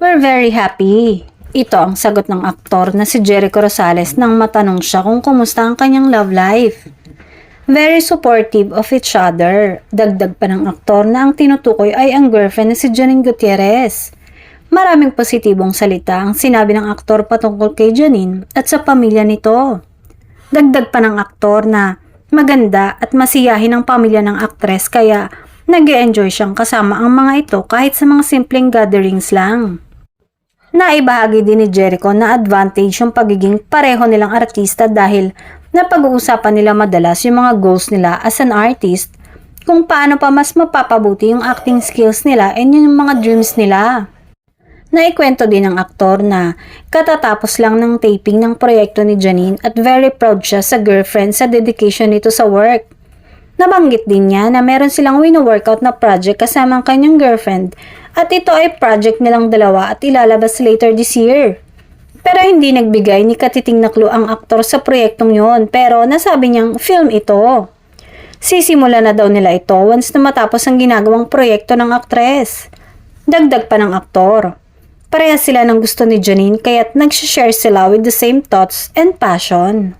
We're very happy. Ito ang sagot ng aktor na si Jericho Rosales nang matanong siya kung kumusta ang kanyang love life. Very supportive of each other. Dagdag pa ng aktor na ang tinutukoy ay ang girlfriend na si Janine Gutierrez. Maraming positibong salita ang sinabi ng aktor patungkol kay Janine at sa pamilya nito. Dagdag pa ng aktor na maganda at masiyahin ang pamilya ng aktres kaya nag-e-enjoy siyang kasama ang mga ito kahit sa mga simpleng gatherings lang. Naibahagi din ni Jericho na advantage yung pagiging pareho nilang artista dahil napag-uusapan nila madalas yung mga goals nila as an artist, kung paano pa mas mapapabuti yung acting skills nila and yung mga dreams nila. Naikwento din ng aktor na katatapos lang ng taping ng proyekto ni Janine at very proud siya sa girlfriend sa dedication nito sa work. Nabanggit din niya na meron silang wino-workout na project kasama ang kanyang girlfriend at ito ay project nilang dalawa at ilalabas later this year. Pero hindi nagbigay ni katiting na clue ang aktor sa proyektong yon pero nasabi niyang film ito. Sisimula na daw nila ito once na matapos ang ginagawang proyekto ng aktres. Dagdag pa ng aktor. Parehas sila ng gusto ni Janine kaya't nag-share sila with the same thoughts and passion.